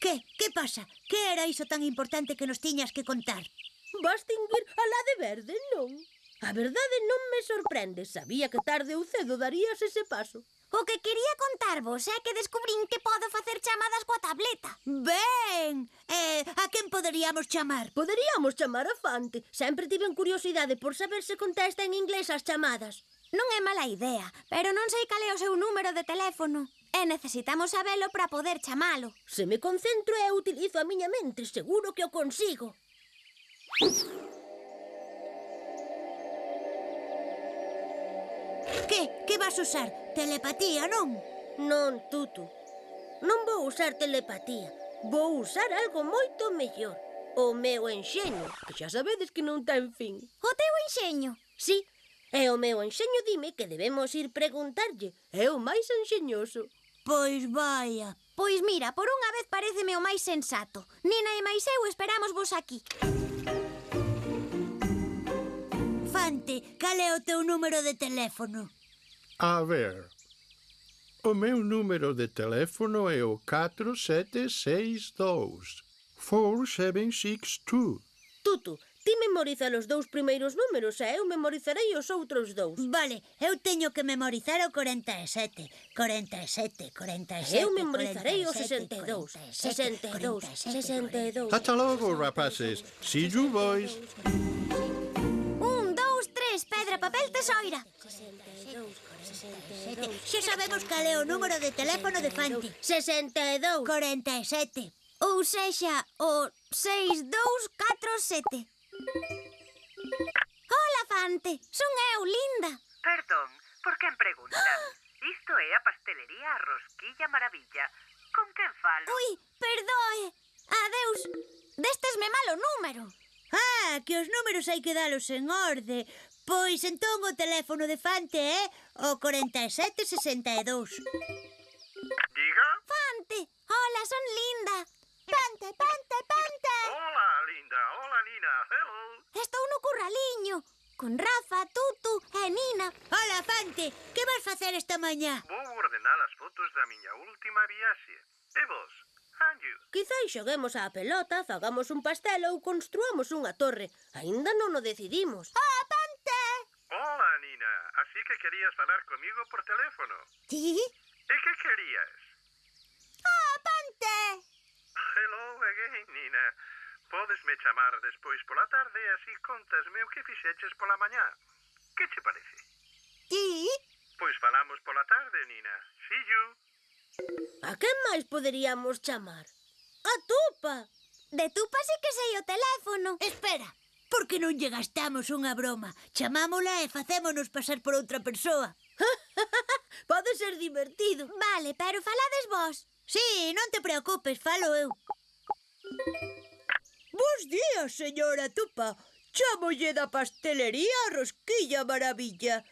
Que? Que pasa? Que era iso tan importante que nos tiñas que contar? Vas tinguir a la de verde, non? A verdade non me sorprende. Sabía que tarde ou cedo darías ese paso. O que quería contarvos é que descubrín que podo facer chamadas coa tableta. Ben! A quen poderíamos chamar? Poderíamos chamar a Fante. Sempre tiven curiosidade por saber se contesta en inglés as chamadas. Non é mala idea, pero non sei cal é o seu número de teléfono. E necesitamos sabelo para poder chamalo. Se me concentro e utilizo a miña mente, seguro que o consigo. Que vas usar? Telepatía, non? Non, Tutu. Non vou usar telepatía. Vou usar algo moito mellor. O meu enxeño, que xa sabedes que non ten fin. O teu enxeño? Sí, e o meu enxeño dime que debemos ir preguntarlle. É o máis enxeñoso. Pois vaya. Pois mira, por unha vez paréceme o máis sensato. Nina e máis eu esperamos vos aquí. Fante, cal é o teu número de teléfono? A ver, o meu número de teléfono é o 4762 4762. Tutu, ti memoriza os dous primeiros números e eu memorizarei os outros dous. Vale, eu teño que memorizar o 47. 47, 47, Eu memorizarei o 62. 62, 62. Ata logo, rapaces. See you, boys. 1, 2, 3, pedra, papel, tesoira. Xa sabemos cal é o número de teléfono de Fante. 62. 47. Ou sexa, o 6247. Hola, Fante. Son eu, Linda. Perdón, por quen pregunta? Isto é a pastelería A Rosquilla Maravilla. Con quen falo? Ui, perdoe. Adeus. Destesme malo número. Ah, que os números hai que dalos en orde. Pois entón o teléfono de Fante é o 4762. Diga? Fante. Hola, son Linda. Fante, Fante, Fante. Hola, Linda. Hola, Nina. Hello. Estou no curraliño. Con Rafa, Tutu e Nina. Hola, Fante. Que vas facer esta mañá? Vou ordenar as fotos da miña última viaxe. E vos? And you? Quizais xoguemos á pelota, fagamos un pastel ou construamos unha torre. Aínda non o decidimos. Ah, Fante. Hola, Nina. Así que querías falar comigo por teléfono. Sí? E que querías? Ah, Fante. Hello again, Nina. Podesme chamar despois pola tarde e así contasme o que fixeches pola mañá. Que che parece? Sí? Pois falamos pola tarde, Nina. See you. A quen máis poderíamos chamar? A Tupa. De Tupa sí que sei o teléfono. Espera, por que non lle gastamos unha broma? Chamámola e facémonos pasar por outra persoa. Pode ser divertido. Vale, pero falades vos. Sí, non te preocupes, falo eu. Bos días, señora Tupa. Chámolle da pastelería A Rosquilla Maravilla.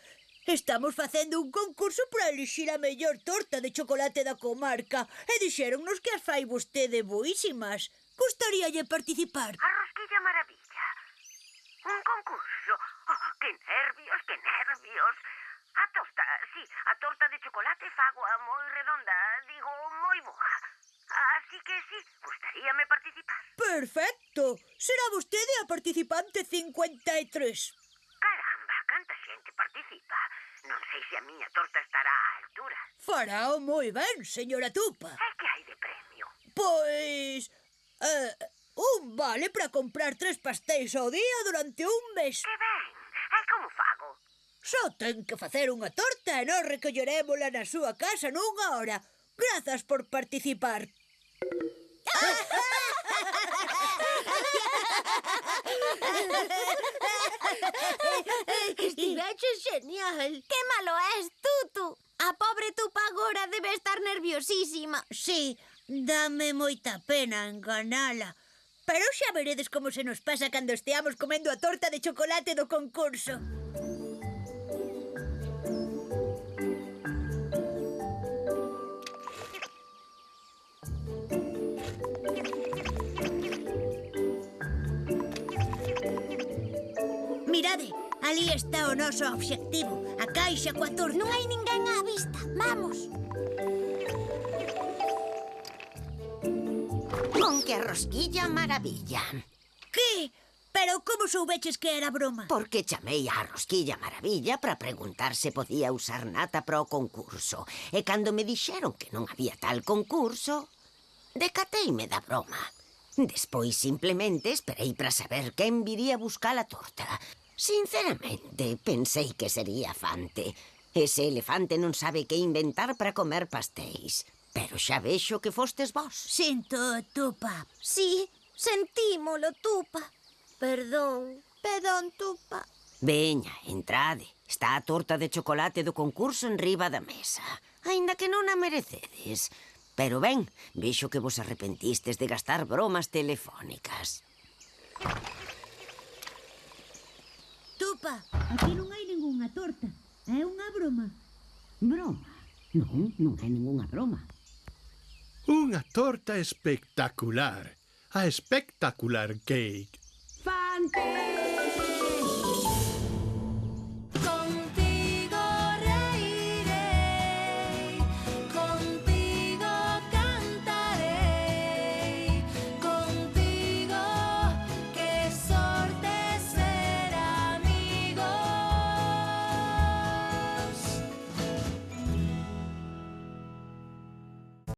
Estamos facendo un concurso para elixir a mellor torta de chocolate da comarca e dixéronnos que as fai vostede boísimas. Gustaríalle participar? A Rosquilla Maravilla. Un concurso. Oh, que nervios, que nervios. A torta, sí, a torta de chocolate fagoa moi redonda, digo, moi boa. Así que sí, gustaríame participar. Perfecto. Será vostede a participante 53. Caramba, canta xente participa. Non sei se a miña torta estará á altura. Farao moi ben, señora Tupa. E que hai de premio? Pois... un vale para comprar 3 pastéis ao día durante un mes. Que ben. E como fago? Só ten que facer unha torta e nós recollerémola na súa casa nunha hora. Grazas por participar. Estiveches genial. Que malo és, Tutu. A pobre Tupa agora debe estar nerviosísima. Sí, dame moita pena enganala. Pero xa veredes como se nos pasa cando esteamos comendo a torta de chocolate do concurso. Mirade, ali está o noso obxectivo, a caixa coa torta. Non hai ninguén á vista. Vamos. dixeron que a rosquilla maravilla. Que? Pero como soubeches que era broma? Porque chamei a rosquilla maravilla para preguntar se podía usar nata para o concurso. E cando me dixeron que non había tal concurso, decateime da broma. Despois simplemente esperei para saber quen viría a buscar a torta. Sinceramente, pensei que sería Fante. Ese elefante non sabe que inventar para comer pastéis. Pero xa vexo que fostes vós. Sinto, Tupa. Sí, sentímolo, Tupa. Perdón. Perdón, Tupa. Veña, entrade. Está a torta de chocolate do concurso en riba da mesa. Aínda que non a merecedes. Pero ben, vexo que vos arrepentistes de gastar bromas telefónicas. Tupa, aquí non hai ningunha torta. É unha broma. Broma? Non, non é ningunha broma. Unha torta espectacular. A espectacular cake. Fante!